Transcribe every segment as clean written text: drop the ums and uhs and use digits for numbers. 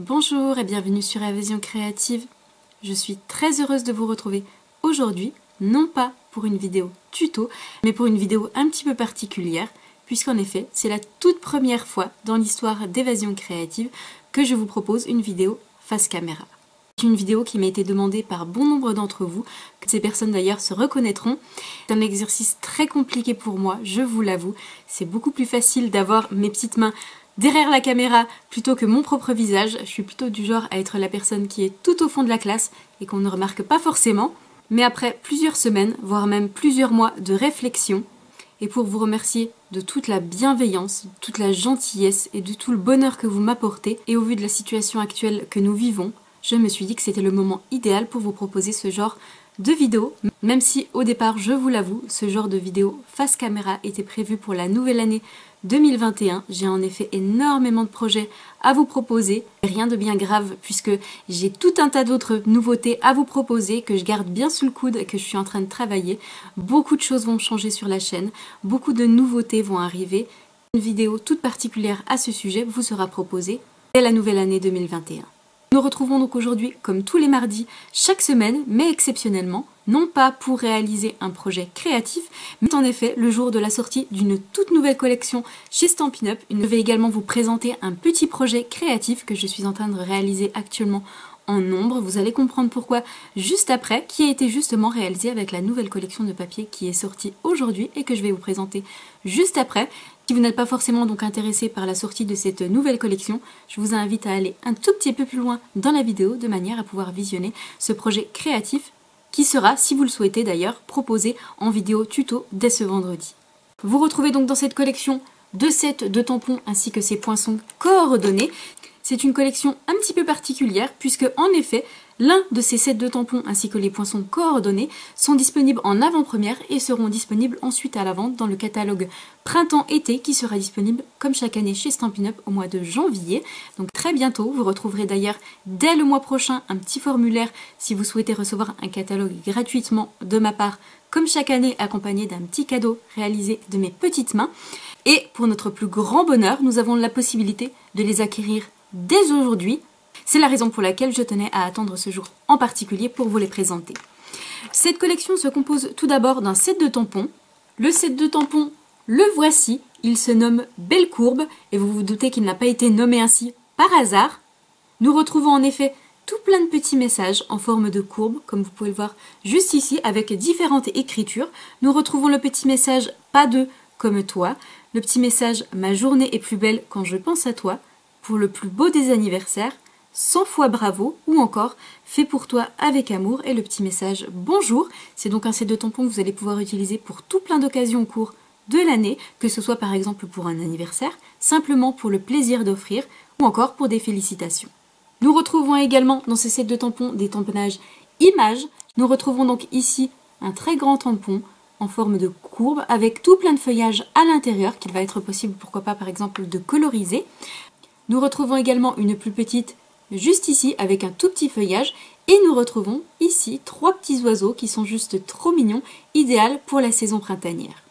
Bonjour et bienvenue sur Évasion Créative. Je suis très heureuse de vous retrouver aujourd'hui, non pas pour une vidéo tuto, mais pour une vidéo un petit peu particulière, puisqu'en effet, c'est la toute première fois dans l'histoire d'Évasion Créative que je vous propose une vidéo face caméra. C'est une vidéo qui m'a été demandée par bon nombre d'entre vous, que ces personnes d'ailleurs se reconnaîtront. C'est un exercice très compliqué pour moi, je vous l'avoue. C'est beaucoup plus facile d'avoir mes petites mains derrière la caméra plutôt que mon propre visage. Je suis plutôt du genre à être la personne qui est tout au fond de la classe et qu'on ne remarque pas forcément. Mais après plusieurs semaines, voire même plusieurs mois de réflexion, et pour vous remercier de toute la bienveillance, toute la gentillesse et de tout le bonheur que vous m'apportez, et au vu de la situation actuelle que nous vivons, je me suis dit que c'était le moment idéal pour vous proposer ce genre de vidéo, même si au départ, je vous l'avoue, ce genre de vidéo face caméra était prévu pour la nouvelle année 2021. J'ai en effet énormément de projets à vous proposer, rien de bien grave puisque j'ai tout un tas d'autres nouveautés à vous proposer que je garde bien sous le coude et que je suis en train de travailler. Beaucoup de choses vont changer sur la chaîne, beaucoup de nouveautés vont arriver. Une vidéo toute particulière à ce sujet vous sera proposée dès la nouvelle année 2021. Nous retrouvons donc aujourd'hui, comme tous les mardis, chaque semaine, mais exceptionnellement, non pas pour réaliser un projet créatif, mais en effet le jour de la sortie d'une toute nouvelle collection chez Stampin' Up. Je vais également vous présenter un petit projet créatif que je suis en train de réaliser actuellement en nombre. Vous allez comprendre pourquoi juste après, qui a été justement réalisé avec la nouvelle collection de papier qui est sortie aujourd'hui et que je vais vous présenter juste après. Si vous n'êtes pas forcément donc intéressé par la sortie de cette nouvelle collection, je vous invite à aller un tout petit peu plus loin dans la vidéo de manière à pouvoir visionner ce projet créatif qui sera, si vous le souhaitez d'ailleurs, proposé en vidéo tuto dès ce vendredi. Vous retrouvez donc dans cette collection 2 sets de tampons ainsi que ces poinçons coordonnés. C'est une collection un petit peu particulière puisque en effet l'un de ces sets de tampons ainsi que les poinçons coordonnés sont disponibles en avant-première et seront disponibles ensuite à la vente dans le catalogue printemps-été qui sera disponible comme chaque année chez Stampin' Up au mois de janvier. Donc très bientôt, vous retrouverez d'ailleurs dès le mois prochain un petit formulaire si vous souhaitez recevoir un catalogue gratuitement de ma part comme chaque année accompagné d'un petit cadeau réalisé de mes petites mains. Et pour notre plus grand bonheur, nous avons la possibilité de les acquérir dès aujourd'hui. C'est la raison pour laquelle je tenais à attendre ce jour en particulier pour vous les présenter. Cette collection se compose tout d'abord d'un set de tampons. Le set de tampons, le voici. Il se nomme Belle Courbe et vous vous doutez qu'il n'a pas été nommé ainsi par hasard. Nous retrouvons en effet tout plein de petits messages en forme de courbe, comme vous pouvez le voir juste ici, avec différentes écritures. Nous retrouvons le petit message « Pas de comme toi », le petit message « Ma journée est plus belle quand je pense à toi », pour le plus beau des anniversaires, 100 fois bravo, ou encore fait pour toi avec amour, et le petit message bonjour. C'est donc un set de tampons que vous allez pouvoir utiliser pour tout plein d'occasions au cours de l'année, que ce soit par exemple pour un anniversaire, simplement pour le plaisir d'offrir, ou encore pour des félicitations. Nous retrouvons également dans ce set de tampons des tamponnages images. Nous retrouvons donc ici un très grand tampon en forme de courbe avec tout plein de feuillage à l'intérieur qu'il va être possible, pourquoi pas par exemple, de coloriser. Nous retrouvons également une plus petite juste ici avec un tout petit feuillage et nous retrouvons ici 3 petits oiseaux qui sont juste trop mignons, idéal pour la saison printanière.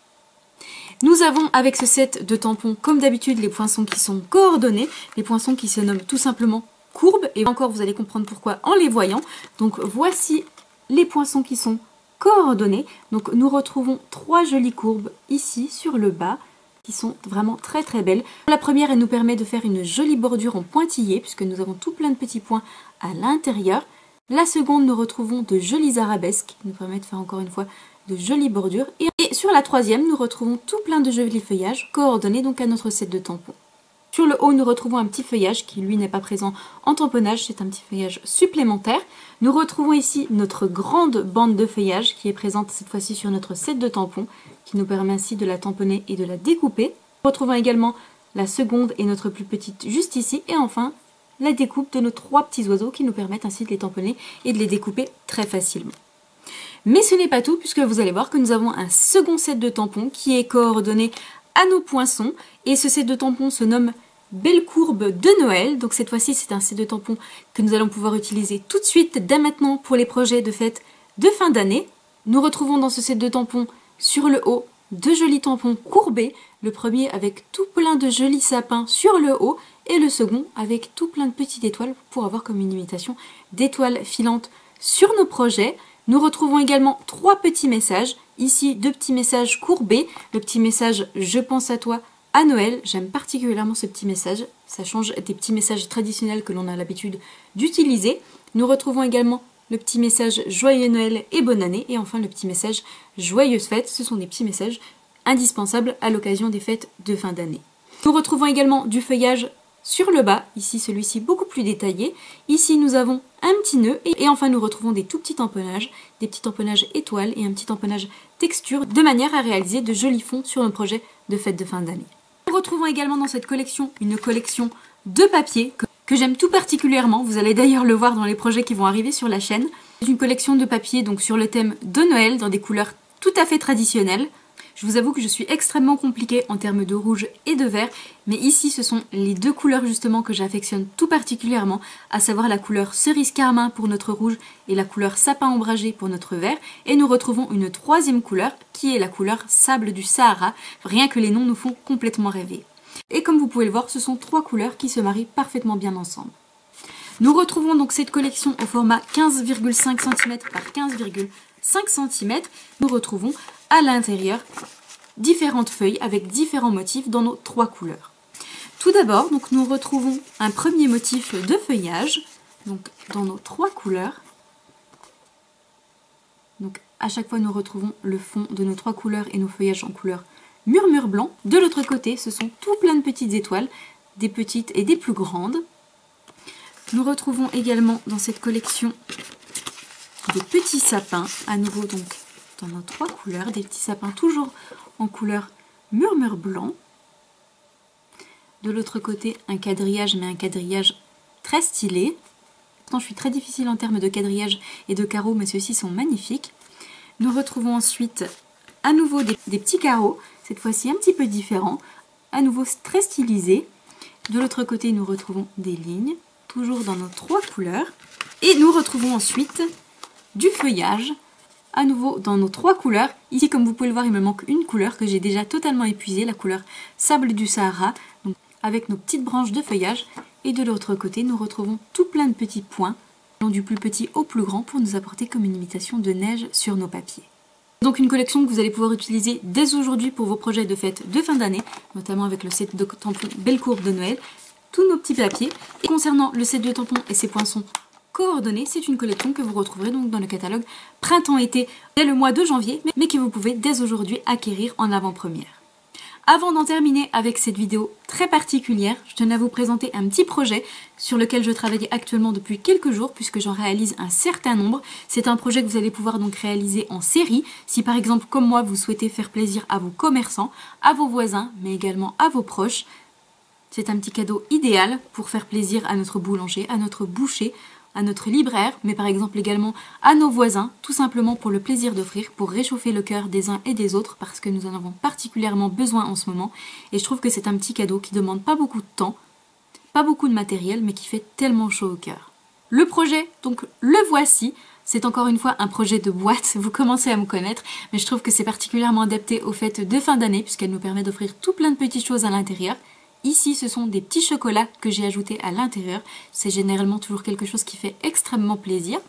Nous avons avec ce set de tampons comme d'habitude les poinçons qui sont coordonnés, les poinçons qui se nomment tout simplement courbes et encore vous allez comprendre pourquoi en les voyant. Donc voici les poinçons qui sont coordonnés. Donc nous retrouvons 3 jolies courbes ici sur le bas, qui sont vraiment très très belles. La première, elle nous permet de faire une jolie bordure en pointillé, puisque nous avons tout plein de petits points à l'intérieur. La seconde, nous retrouvons de jolies arabesques, qui nous permettent de faire encore une fois de jolies bordures. Et sur la troisième, nous retrouvons tout plein de jolis feuillages, coordonnés donc à notre set de tampons. Sur le haut, nous retrouvons un petit feuillage qui, lui, n'est pas présent en tamponnage, c'est un petit feuillage supplémentaire. Nous retrouvons ici notre grande bande de feuillage qui est présente cette fois-ci sur notre set de tampons, qui nous permet ainsi de la tamponner et de la découper. Nous retrouvons également la seconde et notre plus petite juste ici, et enfin la découpe de nos 3 petits oiseaux qui nous permettent ainsi de les tamponner et de les découper très facilement. Mais ce n'est pas tout, puisque vous allez voir que nous avons un second set de tampons qui est coordonné à nos poinçons, et ce set de tampons se nomme Belle Courbe de Noël. Donc cette fois-ci c'est un set de tampons que nous allons pouvoir utiliser tout de suite dès maintenant pour les projets de fête de fin d'année. Nous retrouvons dans ce set de tampons sur le haut deux jolis tampons courbés, le premier avec tout plein de jolis sapins sur le haut et le second avec tout plein de petites étoiles pour avoir comme une imitation d'étoiles filantes sur nos projets. Nous retrouvons également trois petits messages. Ici, deux petits messages courbés. Le petit message « Je pense à toi » à Noël. J'aime particulièrement ce petit message. Ça change des petits messages traditionnels que l'on a l'habitude d'utiliser. Nous retrouvons également le petit message « Joyeux Noël et bonne année » et enfin le petit message « Joyeuses fêtes ». Ce sont des petits messages indispensables à l'occasion des fêtes de fin d'année. Nous retrouvons également du feuillage sur le bas, ici celui-ci beaucoup plus détaillé. Ici nous avons un petit nœud et enfin nous retrouvons des tout petits tamponnages, des petits tamponnages étoiles et un petit tamponnage texture de manière à réaliser de jolis fonds sur nos projets de fêtes de fin d'année. Nous retrouvons également dans cette collection une collection de papier que j'aime tout particulièrement. Vous allez d'ailleurs le voir dans les projets qui vont arriver sur la chaîne. C'est une collection de papier donc sur le thème de Noël dans des couleurs tout à fait traditionnelles. Je vous avoue que je suis extrêmement compliquée en termes de rouge et de vert, mais ici ce sont les deux couleurs justement que j'affectionne tout particulièrement, à savoir la couleur cerise carmin pour notre rouge et la couleur sapin ombragé pour notre vert, et nous retrouvons une troisième couleur qui est la couleur sable du Sahara, rien que les noms nous font complètement rêver. Et comme vous pouvez le voir, ce sont trois couleurs qui se marient parfaitement bien ensemble. Nous retrouvons donc cette collection au format 15,5 cm par 15,5 cm. Nous retrouvons à l'intérieur différentes feuilles avec différents motifs dans nos trois couleurs. Tout d'abord, donc nous retrouvons un premier motif de feuillage donc dans nos trois couleurs. Donc à chaque fois nous retrouvons le fond de nos trois couleurs et nos feuillages en couleur murmure blanc. De l'autre côté, ce sont tout plein de petites étoiles, des petites et des plus grandes. Nous retrouvons également dans cette collection des petits sapins, à nouveau donc dans nos trois couleurs, des petits sapins toujours en couleur murmure blanc. De l'autre côté, un quadrillage, mais un quadrillage très stylé. Pourtant, je suis très difficile en termes de quadrillage et de carreaux, mais ceux-ci sont magnifiques. Nous retrouvons ensuite à nouveau des petits carreaux, cette fois-ci un petit peu différents, à nouveau très stylisés. De l'autre côté, nous retrouvons des lignes, toujours dans nos trois couleurs. Et nous retrouvons ensuite du feuillage, à nouveau dans nos trois couleurs. Ici, comme vous pouvez le voir, il me manque une couleur que j'ai déjà totalement épuisée, la couleur sable du Sahara, donc avec nos petites branches de feuillage. Et de l'autre côté, nous retrouvons tout plein de petits points, du plus petit au plus grand, pour nous apporter comme une imitation de neige sur nos papiers. Donc une collection que vous allez pouvoir utiliser dès aujourd'hui pour vos projets de fête de fin d'année, notamment avec le set de tampons Belle Courbe de Noël, tous nos petits papiers. Et concernant le set de tampons et ses poinçons coordonnées, c'est une collection que vous retrouverez donc dans le catalogue printemps-été dès le mois de janvier, mais que vous pouvez dès aujourd'hui acquérir en avant-première. Avant d'en terminer avec cette vidéo très particulière, je tenais à vous présenter un petit projet sur lequel je travaille actuellement depuis quelques jours puisque j'en réalise un certain nombre. C'est un projet que vous allez pouvoir donc réaliser en série. Si par exemple comme moi vous souhaitez faire plaisir à vos commerçants, à vos voisins, mais également à vos proches, c'est un petit cadeau idéal pour faire plaisir à notre boulanger, à notre boucher, à notre libraire, mais par exemple également à nos voisins, tout simplement pour le plaisir d'offrir, pour réchauffer le cœur des uns et des autres, parce que nous en avons particulièrement besoin en ce moment, et je trouve que c'est un petit cadeau qui demande pas beaucoup de temps, pas beaucoup de matériel, mais qui fait tellement chaud au cœur. Le projet, donc le voici, c'est encore une fois un projet de boîte, vous commencez à me connaître, mais je trouve que c'est particulièrement adapté aux fêtes de fin d'année, puisqu'elle nous permet d'offrir tout plein de petites choses à l'intérieur. Ici, ce sont des petits chocolats que j'ai ajoutés à l'intérieur. C'est généralement toujours quelque chose qui fait extrêmement plaisir.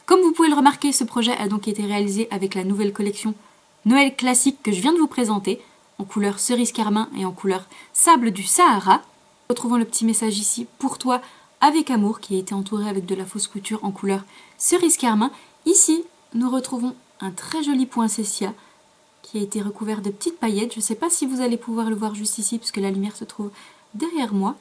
Comme vous pouvez le remarquer, ce projet a donc été réalisé avec la nouvelle collection Noël classique que je viens de vous présenter, en couleur cerise carmin et en couleur sable du Sahara. Retrouvons le petit message ici, pour toi, avec amour, qui a été entouré avec de la fausse couture en couleur cerise carmin. Ici, nous retrouvons un très joli poinsettia qui a été recouvert de petites paillettes. Je ne sais pas si vous allez pouvoir le voir juste ici puisque la lumière se trouve derrière moi.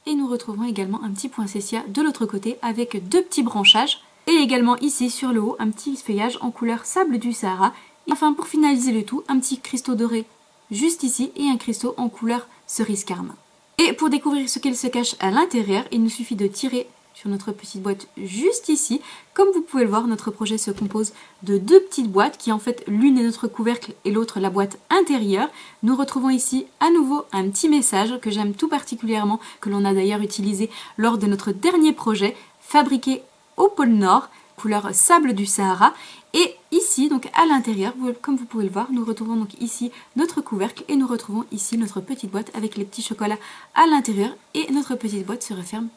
Et nous retrouvons également un petit poinsettia de l'autre côté avec deux petits branchages. Et également ici sur le haut un petit feuillage en couleur sable du Sahara. Et enfin pour finaliser le tout, un petit cristaux doré juste ici et un cristaux en couleur cerise carmin. Et pour découvrir ce qu'il se cache à l'intérieur, il nous suffit de tirer sur notre petite boîte juste ici. Comme vous pouvez le voir, notre projet se compose de deux petites boîtes qui en fait l'une est notre couvercle et l'autre la boîte intérieure. Nous retrouvons ici à nouveau un petit message que j'aime tout particulièrement, que l'on a d'ailleurs utilisé lors de notre dernier projet, fabriqué au pôle Nord, couleur sable du Sahara. Et ici Ici, donc à l'intérieur, comme vous pouvez le voir, nous retrouvons donc ici notre couvercle et nous retrouvons ici notre petite boîte avec les petits chocolats à l'intérieur et notre petite boîte se referme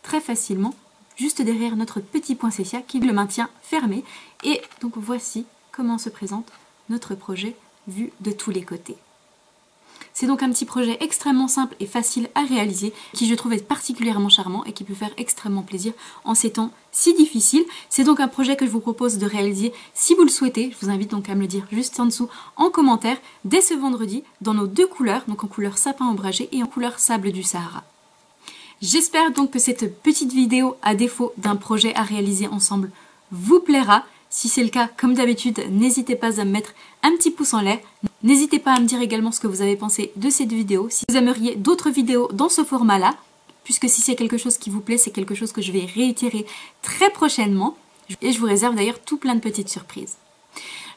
très facilement juste derrière notre petit poinsettia qui le maintient fermé. Et donc voici comment se présente notre projet vu de tous les côtés. C'est donc un petit projet extrêmement simple et facile à réaliser qui je trouve être particulièrement charmant et qui peut faire extrêmement plaisir en ces temps si difficiles. C'est donc un projet que je vous propose de réaliser si vous le souhaitez. Je vous invite donc à me le dire juste en dessous en commentaire dès ce vendredi dans nos deux couleurs, donc en couleur sapin ombragé et en couleur sable du Sahara. J'espère donc que cette petite vidéo, à défaut d'un projet à réaliser ensemble, vous plaira. Si c'est le cas, comme d'habitude, n'hésitez pas à me mettre un petit pouce en l'air. N'hésitez pas à me dire également ce que vous avez pensé de cette vidéo. Si vous aimeriez d'autres vidéos dans ce format-là, puisque si c'est quelque chose qui vous plaît, c'est quelque chose que je vais réitérer très prochainement. Et je vous réserve d'ailleurs tout plein de petites surprises.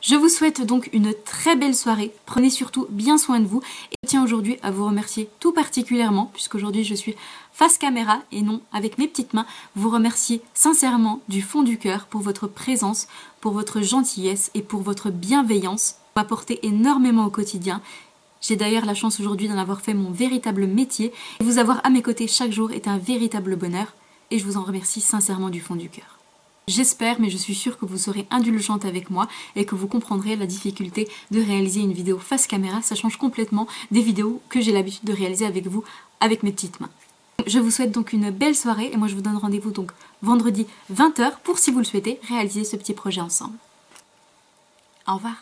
Je vous souhaite donc une très belle soirée. Prenez surtout bien soin de vous. Et je tiens aujourd'hui à vous remercier tout particulièrement, puisqu'aujourd'hui je suis face caméra et non avec mes petites mains, vous remercier sincèrement du fond du cœur pour votre présence, pour votre gentillesse et pour votre bienveillance. Vous m'apportez énormément au quotidien. J'ai d'ailleurs la chance aujourd'hui d'en avoir fait mon véritable métier. Et vous avoir à mes côtés chaque jour est un véritable bonheur et je vous en remercie sincèrement du fond du cœur. J'espère, mais je suis sûre que vous serez indulgente avec moi et que vous comprendrez la difficulté de réaliser une vidéo face caméra. Ça change complètement des vidéos que j'ai l'habitude de réaliser avec vous, avec mes petites mains. Je vous souhaite donc une belle soirée et moi je vous donne rendez-vous donc vendredi 20 h pour, si vous le souhaitez, réaliser ce petit projet ensemble. Au revoir.